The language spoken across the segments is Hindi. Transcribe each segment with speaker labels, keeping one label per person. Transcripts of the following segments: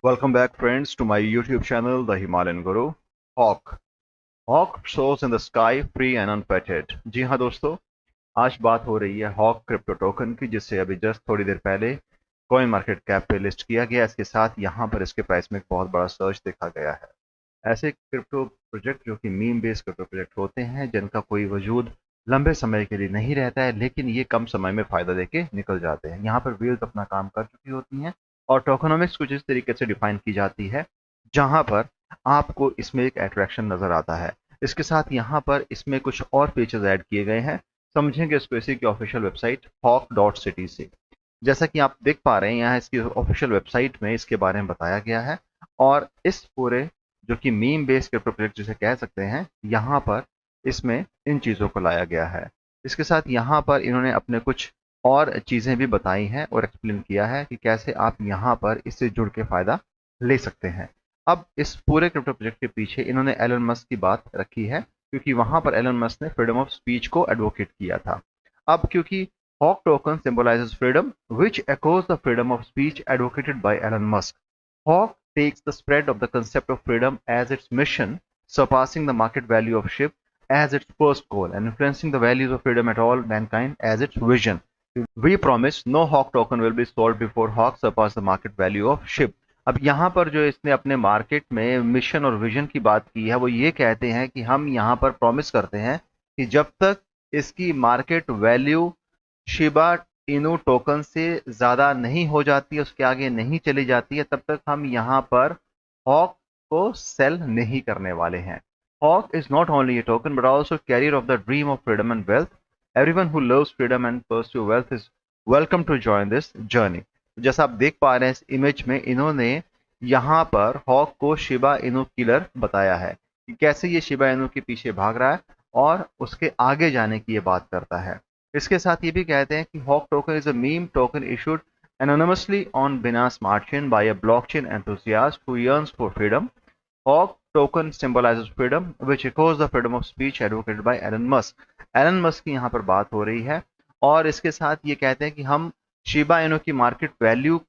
Speaker 1: Welcome back, friends, to my YouTube channel, The Himalayan Guru. Hawk. Hawk soars in the sky, free and unfettered. जी हाँ दोस्तों, आज बात हो रही है हॉक क्रिप्टो टोकन की, जिससे अभी जस्ट थोड़ी देर पहले कॉइन मार्केट कैप पे लिस्ट किया गया। इसके साथ यहाँ पर इसके प्राइस में एक बहुत बड़ा सर्च देखा गया है। ऐसे क्रिप्टो प्रोजेक्ट जो कि मीम बेस्ड क्रिप्टो प्रोजेक्ट होते हैं, जिनका कोई वजूद लंबे समय के लिए नहीं रहता है, लेकिन ये कम समय में फायदा देके निकल जाते हैं। यहाँ पर व्हील्स अपना काम कर चुकी होती हैं और टोकनोमिक्स कुछ इस तरीके से डिफाइन की जाती है जहां पर आपको इसमें एक अट्रैक्शन नजर आता है। इसके साथ यहाँ पर इसमें कुछ और फीचर्स ऐड किए गए हैं। समझेंगे इसको इसी की ऑफिशियल वेबसाइट hawk.city से। जैसा कि आप देख पा रहे हैं, यहाँ इसकी ऑफिशियल वेबसाइट में इसके बारे में बताया गया है और इस पूरे जो कि मीम बेस्ड क्रिप्टो प्रोजेक्ट जिसे कह सकते हैं, यहाँ पर इसमें इन चीज़ों को लाया गया है। इसके साथ यहाँ पर इन्होंने अपने कुछ और चीज़ें भी बताई हैं और एक्सप्लेन किया है कि कैसे आप यहाँ पर इससे जुड़ के फ़ायदा ले सकते हैं। अब इस पूरे क्रिप्टो प्रोजेक्ट के पीछे इन्होंने एलन मस्क की बात रखी है, क्योंकि वहां पर एलन मस्क ने फ्रीडम ऑफ स्पीच को एडवोकेट किया था। अब क्योंकि hawk token symbolizes freedom, which echoes the freedom of speech advocated by Elon Musk. Hawk takes the spread of the concept of freedom as its mission, surpassing the market value of SHIB as its first goal, and influencing the values of freedom at all mankind as its vision. We promise no Hawk token will be sold before Hawk surpass the market value of SHIB. अब यहाँ पर जो इसने अपने मार्केट में मिशन और विजन की बात की है, वो ये कहते हैं कि हम यहाँ पर प्रॉमिस करते हैं कि जब तक इसकी market value Shiba Inu token से ज़्यादा नहीं हो जाती है, उसके आगे नहीं चली जाती है, तब तक हम यहाँ पर हॉक को सेल नहीं करने वाले हैं। Hawk is not only a token but also carrier of the dream of freedom and wealth. Everyone who loves freedom and pursue wealth is welcome to join this journey. जैसा आप देख पा रहे हैं इस इमेज में, इन्होंने यहाँ पर हॉक को शिबा इनू किलर बताया है कि कैसे ये शिबा इनू के पीछे भाग रहा है और उसके आगे जाने की ये बात करता है। इसके साथ ये भी कहते हैं कि hawk token is a meme token issued anonymously on Binance Smart Chain by a blockchain enthusiast who yearns for freedom. Hawk token symbolizes freedom, which echoes the freedom of speech advocated by Elon Musk. Elon Musk की यहाँ पर बात हो रही है और इसके साथ ये कहते हैं कि हम शिबा इनू की मार्केट वैल्यू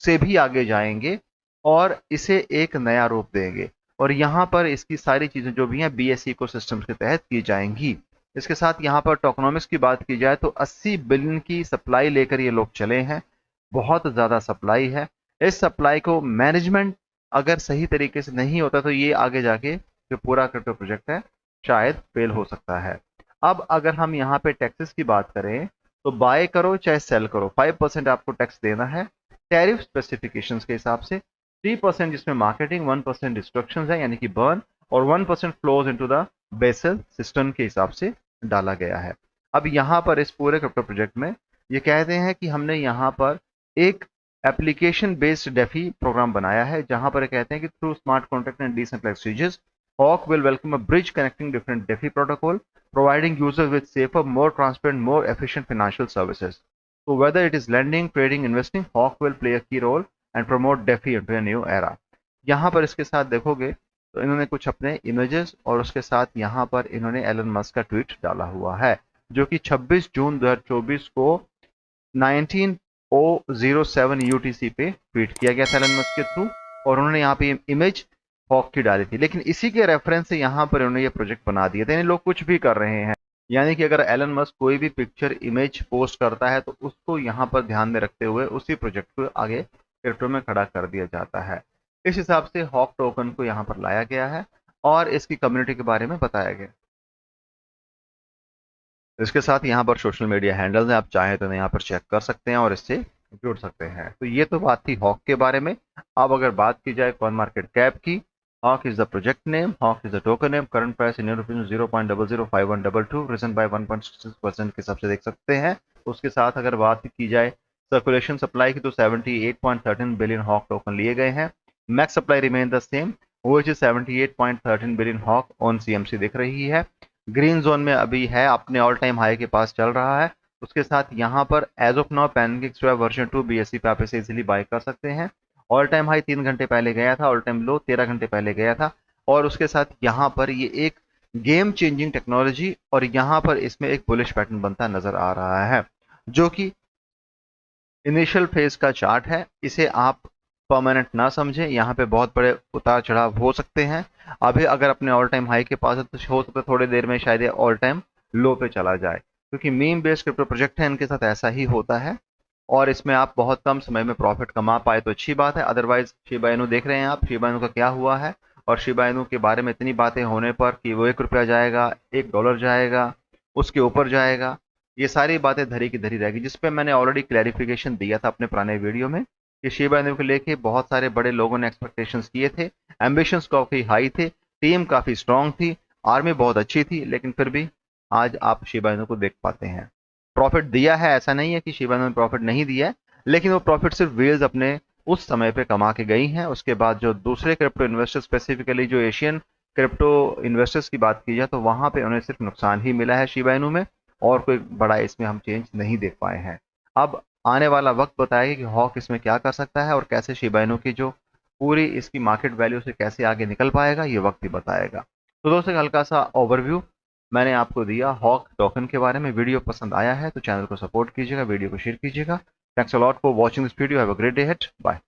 Speaker 1: से भी आगे जाएंगे और इसे एक नया रूप देंगे, और यहाँ पर इसकी सारी चीजें जो भी हैं BSC इकोसिस्टम के तहत की जाएंगी। इसके साथ यहाँ पर टोकनोमिक्स की बात की जाए तो 80 बिलियन की सप्लाई लेकर ये लोग चले हैं। बहुत ज़्यादा सप्लाई है। इस सप्लाई को मैनेजमेंट अगर सही तरीके से नहीं होता तो ये आगे जाके जो पूरा क्रिप्टो प्रोजेक्ट है शायद फेल हो सकता है। अब अगर हम यहाँ पे टैक्सेस की बात करें तो बाय करो चाहे सेल करो 5% आपको टैक्स देना है टैरिफ स्पेसिफिकेशंस के हिसाब से। 3% जिसमें मार्केटिंग, 1% डिस्ट्रक्शन है यानी कि बर्न, और 1% flows into the basal system के हिसाब से डाला गया है। अब यहाँ पर इस पूरे क्रिप्टो प्रोजेक्ट में ये कहते हैं कि हमने यहाँ पर एक एप्लीकेशन बेस्ड डेफी प्रोग्राम बनाया है, जहां पर कहते हैं कि through smart contract and decentralised exchanges Hawk will welcome a bridge connecting different DeFi protocol, providing users with safer, more transparent, more efficient financial services. So whether it is lending, trading, investing, Hawk will play a key role and promote DeFi into a new era. यहाँ पर इसके साथ देखोगे तो इन्होंने कुछ अपने इमेजेस और उसके साथ यहाँ पर इन्होंने एलन मस्क का ट्वीट डाला हुआ है, जो कि 26 जून 2024 को 19:07 UTC पे ट्वीट किया गया था एलन मस्क के थ्रू, और उन्होंने यहाँ पे इमेज हॉक की डाली थी। लेकिन इसी के रेफरेंस से यहाँ पर उन्होंने ये प्रोजेक्ट बना दिया था। यानी लोग कुछ भी कर रहे हैं, यानी कि अगर एलन मस्क कोई भी पिक्चर इमेज पोस्ट करता है तो उसको यहाँ पर ध्यान में रखते हुए उसी प्रोजेक्ट को आगे क्रिप्टो में खड़ा कर दिया जाता है। इस हिसाब से हॉक टोकन को यहाँ पर लाया गया है और इसकी कम्युनिटी के बारे में बताया गया। इसके साथ यहाँ पर सोशल मीडिया हैंडल्स हैं, आप चाहें तो यहाँ पर चेक कर सकते हैं और इससे जुड़ सकते हैं। तो ये तो बात थी हॉक के बारे में। अब अगर बात की जाए कॉइन मार्केट कैप की, Hawk is the project name, Hawk is the token name, current price in rupees 0.005122, risen by 1.66% के हिसाब से देख सकते हैं। उसके साथ अगर बात की जाए सर्कुलेशन सप्लाई की तो 78.13 बिलियन हॉक टोकन लिए गए हैं। Max supply remain the same, which is 78.13 billion Hawk on CMC दिख रही है। ग्रीन जोन में अभी है, अपने ऑल टाइम हाई के पास चल रहा है। उसके साथ यहाँ पर एज ऑफ नाउ पैनकेक्सवेब वर्जन 2 BSC पे आप इसे इजीली बाय कर सकते हैं। ऑल टाइम हाई 3 घंटे पहले गया था, ऑल टाइम लो 13 घंटे पहले गया था, और उसके साथ यहाँ पर ये एक गेम चेंजिंग टेक्नोलॉजी और यहाँ पर इसमें एक बुलिश पैटर्न बनता नजर आ रहा है, जो कि इनिशियल फेज का चार्ट है। इसे आप परमानेंट ना समझे, यहाँ पे बहुत बड़े उतार चढ़ाव हो सकते हैं। अभी अगर अपने ऑल टाइम हाई के पास है तो हो सकता है थोड़ी देर में शायद ये ऑल टाइम लो पे चला जाए, क्योंकि मीम बेस्ड क्रिप्टो प्रोजेक्ट है, इनके साथ ऐसा ही होता है। और इसमें आप बहुत कम समय में प्रॉफिट कमा पाए तो अच्छी बात है, अदरवाइज शिबा इनू देख रहे हैं आप, शिबा इनू का क्या हुआ है। और शिबा इनू के बारे में इतनी बातें होने पर कि वो ₹1 जाएगा, $1 जाएगा, उसके ऊपर जाएगा, ये सारी बातें धरी की धरी रहेगी, जिसपे मैंने ऑलरेडी क्लैरिफिकेशन दिया था अपने पुराने वीडियो में कि शिबा इनू को लेके बहुत सारे बड़े लोगों ने एक्सपेक्टेशंस किए थे, एम्बिशंस काफी हाई थे, टीम काफी स्ट्रांग थी, आर्मी बहुत अच्छी थी, लेकिन फिर भी आज आप शिबा इनू को देख पाते हैं। प्रॉफिट दिया है, ऐसा नहीं है कि शिबा इनू ने प्रॉफिट नहीं दिया है, लेकिन वो प्रॉफिट सिर्फ व्हेल्स अपने उस समय पे कमा के गई हैं। उसके बाद जो दूसरे क्रिप्टो इन्वेस्टर्स, स्पेसिफिकली जो एशियन क्रिप्टो इन्वेस्टर्स की बात की जाए तो वहां पे उन्हें सिर्फ नुकसान ही मिला है शिबा इनू में, और कोई बड़ा इसमें हम चेंज नहीं देख पाए हैं। अब आने वाला वक्त बताएगा कि हॉक इसमें क्या कर सकता है और कैसे शिबा इनू की जो पूरी इसकी मार्केट वैल्यू से कैसे आगे निकल पाएगा, ये वक्त ही बताएगा। तो दोस्तों, हल्का सा ओवरव्यू मैंने आपको दिया हॉक टोकन के बारे में। वीडियो पसंद आया है तो चैनल को सपोर्ट कीजिएगा, वीडियो को शेयर कीजिएगा। Thanks a lot for watching this video. Have a great day ahead. Bye.